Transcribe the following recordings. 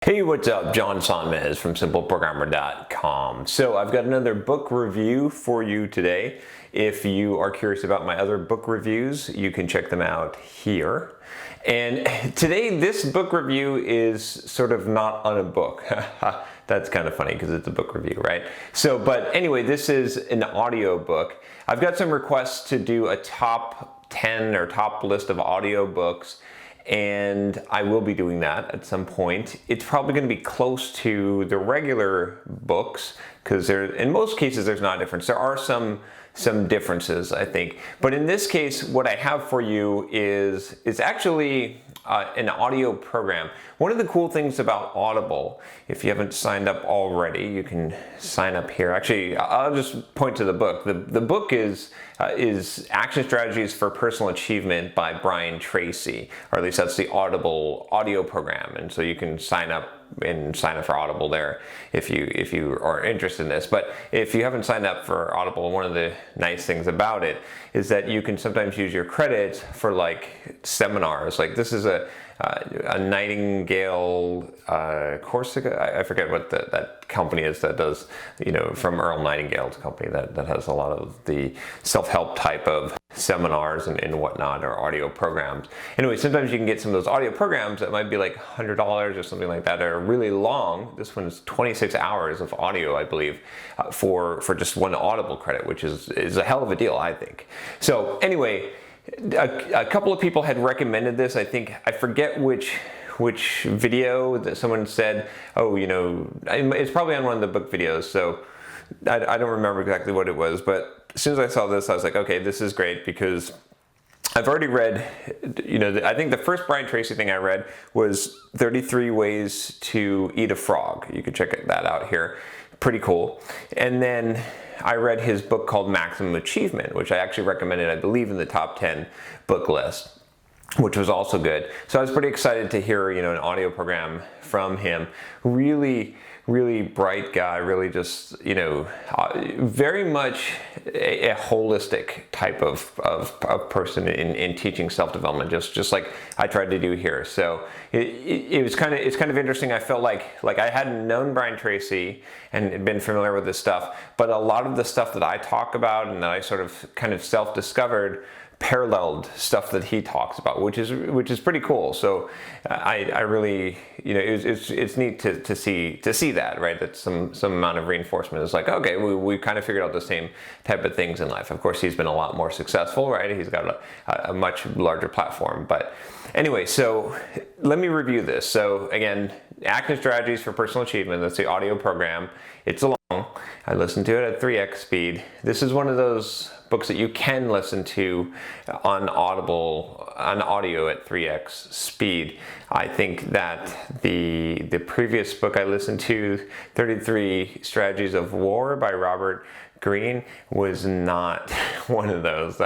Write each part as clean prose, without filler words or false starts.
Hey, what's up? John Sonmez from simpleprogrammer.com. So I've got another book review for you today. If you are curious about my other book reviews, you can check them out here. And today, this book review is sort of not on a book. That's kind of funny because it's a book review, right? But anyway, this is an audio book. I've got some requests to do a top 10 or top list of audio books, and I will be doing that at some point. It's probably going to be close to the regular books because in most cases there's not a difference. There are some differences, I think, but in this case what I have for you is actually an audio program. One of the cool things about Audible, if you haven't signed up already, you can sign up here. Actually, I'll just point to the book. The book is Action Strategies for Personal Achievement by Brian Tracy, or at least that's the Audible audio program. And so you can sign up for Audible there if you are interested in this. But if you haven't signed up for Audible, one of the nice things about it is that you can sometimes use your credits for like seminars. Like this is a Nightingale Corsica. I forget what that company is that does, from Earl Nightingale's company that has a lot of the self-help type of seminars and whatnot, or audio programs. Anyway, sometimes you can get some of those audio programs that might be like $100 or something like that, that are really long. This one is 26 hours of audio, I believe, for just one Audible credit, which is a hell of a deal, I think. So anyway, a couple of people had recommended this. I forget which video that someone said, oh, it's probably on one of the book videos, so I don't remember exactly what it was, but as soon as I saw this, I was like, okay, this is great, because I've already read, I think the first Brian Tracy thing I read was 33 Ways to Eat a Frog. You can check that out here. Pretty cool. And then I read his book called Maximum Achievement, which I actually recommended, I believe, in the top 10 book list, which was also good. So I was pretty excited to hear, an audio program from him. Really bright guy, really just, very much a holistic type of person in teaching self-development, just like I tried to do here. So it's kind of interesting. I felt like I hadn't known Brian Tracy and been familiar with this stuff, but a lot of the stuff that I talk about and that I sort of kind of self-discovered paralleled stuff that he talks about, which is pretty cool. So I really, it's neat to see that, right? That some amount of reinforcement is like, okay, we kind of figured out the same type of things in life. Of course, he's been a lot more successful, right? He's got a much larger platform. But anyway, so let me review this. So again, Action Strategies for Personal Achievement, that's the audio program. It's long. I listened to it at 3x speed. This is one of those books that you can listen to on Audible, on audio at 3x speed. I think that the previous book I listened to, 33 Strategies of War by Robert Greene, was not one of those.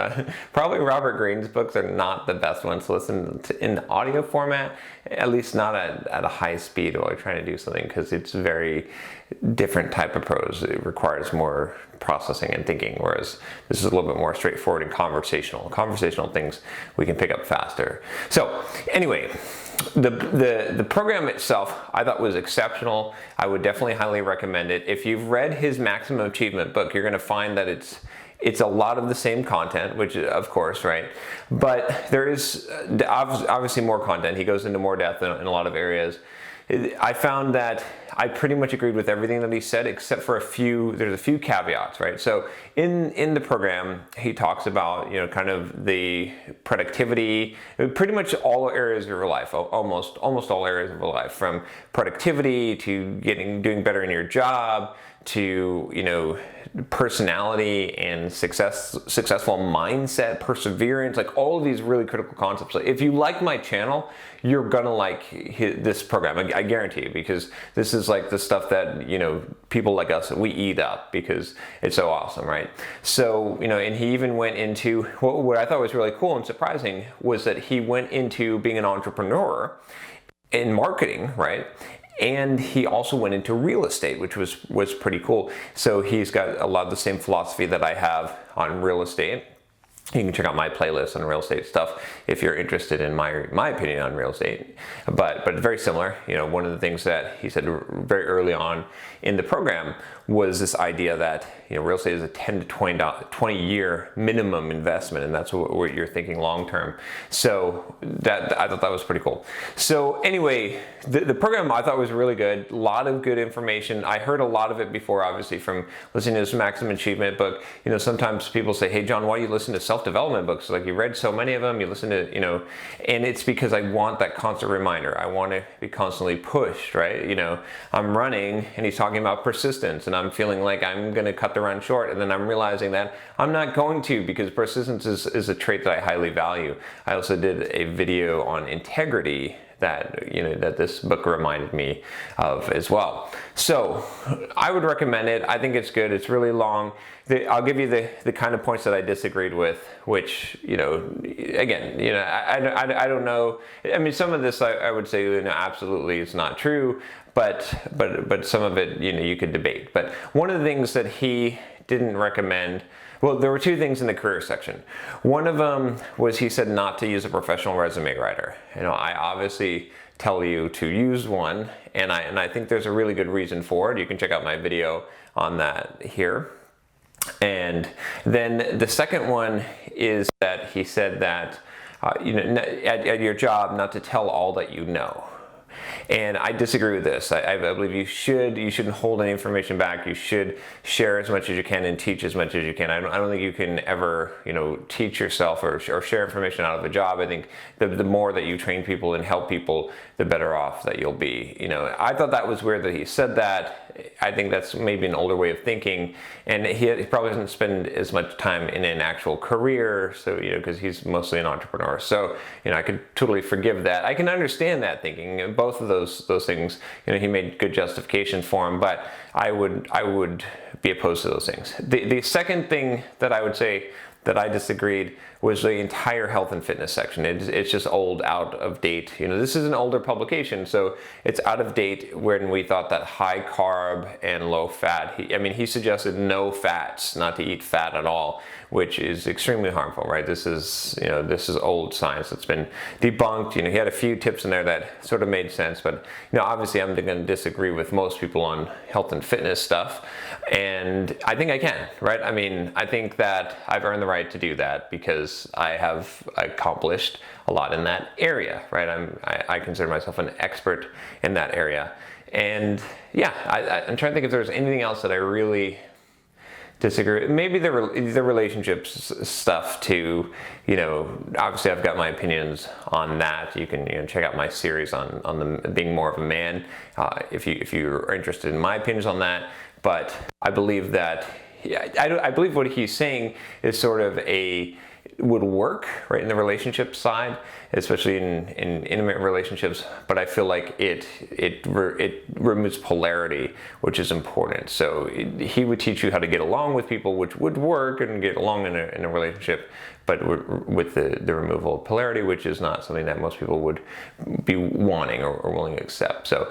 Probably Robert Greene's books are not the best ones to listen to in audio format, at least not at a high speed while you're trying to do something, because it's very different type of prose. It requires more processing and thinking, whereas this is a little bit more straightforward and conversational. Conversational things we can pick up faster. So anyway, the program itself I thought was exceptional. I would definitely highly recommend it. If you've read his Maximum Achievement book, you're going to find that it's a lot of the same content, which of course, right? But there is obviously more content. He goes into more depth in a lot of areas. I found that I pretty much agreed with everything that he said, except for there's a few caveats, right? So in the program, he talks about, kind of the productivity, pretty much all areas of your life, almost all areas of your life, from productivity to doing better in your job, to, personality and successful mindset, perseverance, like all of these really critical concepts. If you like my channel, you're gonna like this program. I guarantee you, because this is like the stuff that, people like us, we eat up because it's so awesome, right? So, and he even went into, what I thought was really cool and surprising was that he went into being an entrepreneur in marketing, right? And he also went into real estate, which was pretty cool. So he's got a lot of the same philosophy that I have on real estate. You can check out my playlist on real estate stuff if you're interested in my opinion on real estate. But very similar. One of the things that he said very early on in the program was this idea that real estate is a 10 to 20 year minimum investment, and that's what you're thinking long term. So I thought that was pretty cool. So anyway, the program I thought was really good. A lot of good information. I heard a lot of it before, obviously, from listening to this Maximum Achievement book. Sometimes people say, "Hey John, why do you listen to self-development books? Like, you read so many of them, you listen to," and it's because I want that constant reminder. I want to be constantly pushed, right? I'm running and he's talking about persistence, and I'm feeling like I'm going to cut the run short, and then I'm realizing that I'm not going to, because persistence is a trait that I highly value. I also did a video on integrity that that this book reminded me of as well. So I would recommend it. I think it's good. It's really long. I'll give you the kind of points that I disagreed with, which again, I don't know. I mean, some of this I would say absolutely it's not true, but some of it you could debate. But one of the things that he didn't recommend, well, there were two things in the career section. One of them was he said not to use a professional resume writer. I obviously tell you to use one, and I think there's a really good reason for it. You can check out my video on that here. And then the second one is that he said that at your job not to tell all that you know. And I disagree with this. I believe you shouldn't hold any information back. You should share as much as you can and teach as much as you can. I don't think you can ever, teach yourself or share information out of a job. I think the more that you train people and help people, the better off that you'll be. I thought that was weird that he said that. I think that's maybe an older way of thinking, and he probably doesn't spend as much time in an actual career, so because he's mostly an entrepreneur. So I could totally forgive that. I can understand that thinking. Both of those things, he made good justifications for him, but I would be opposed to those things. The second thing that I would say that I disagreed was the entire health and fitness section. It's just old, out of date. This is an older publication, so it's out of date when we thought that high carb and low fat. He suggested no fats, not to eat fat at all, which is extremely harmful, right? This is old science that's been debunked. He had a few tips in there that sort of made sense, but obviously I'm going to disagree with most people on health and fitness stuff, and I think I can, right? I think that I've earned the right to do that because I have accomplished a lot in that area, right? I consider myself an expert in that area, and yeah, I'm trying to think if there's anything else that I really disagree. Maybe the relationships stuff too. Obviously I've got my opinions on that. You can check out my series on the being more of a man if you're interested in my opinions on that. But I believe that I believe what he's saying is sort of would work right in the relationship side, especially in intimate relationships, but I feel like it removes polarity, which is important. So he would teach you how to get along with people, which would work and get along in a relationship, but with the removal of polarity, which is not something that most people would be wanting or willing to accept. So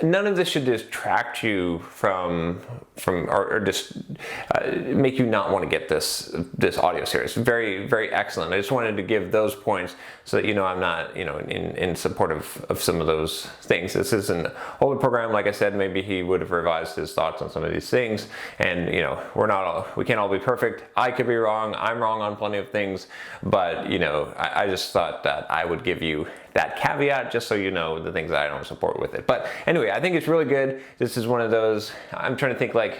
none of this should distract you from or just make you not want to get this audio series. Very, very excellent. I just wanted to give those points so that I'm not in support of some of those things. This is an older program, like I said. Maybe he would have revised his thoughts on some of these things, and we can't all be perfect. I could be wrong. I'm wrong on plenty of things, but I just thought that I would give you that caveat just so you know the things that I don't support with it. But anyway, I think it's really good. This is one of those, I'm trying to think, like,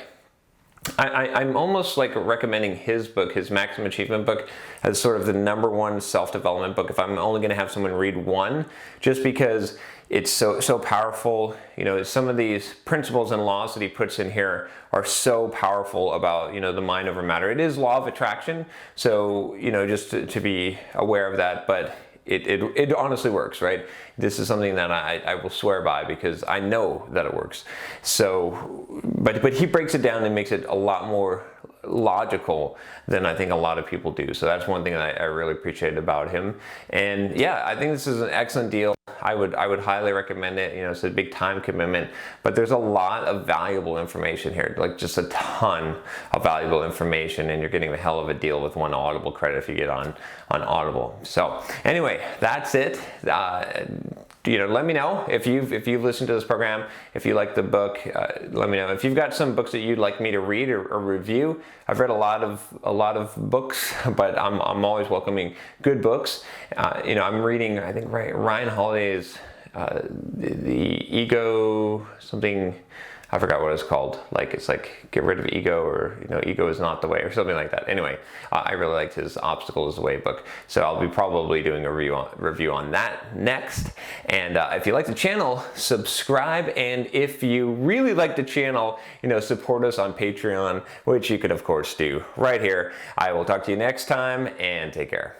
I'm almost like recommending his book, his Maximum Achievement book, as sort of the #1 self-development book if I'm only going to have someone read one, just because it's so powerful. Some of these principles and laws that he puts in here are so powerful about the mind over matter. It is law of attraction, so just to be aware of that, but it honestly works, right? This is something that I will swear by because I know that it works. So, but he breaks it down and makes it a lot more logical than I think a lot of people do. So that's one thing that I really appreciate about him. And yeah, I think this is an excellent deal. I would highly recommend it. You know, it's a big time commitment, but there's a lot of valuable information here, like just a ton of valuable information, and you're getting a hell of a deal with one Audible credit if you get on Audible. So anyway, that's it. You know, let me know if you've listened to this program, if you like the book. Let me know if you've got some books that you'd like me to read or review. I've read a lot of books, but I'm always welcoming good books. You know, I'm reading, I think, Ryan Holiday's the Ego something. I forgot what it's called. Like, it's like get rid of ego, or, you know, ego is not the way, or something like that. Anyway, I really liked his Obstacle is the Way book. So I'll be probably doing a review on that next. And if you like the channel, subscribe. And if you really like the channel, you know, support us on Patreon, which you could of course do right here. I will talk to you next time, and take care.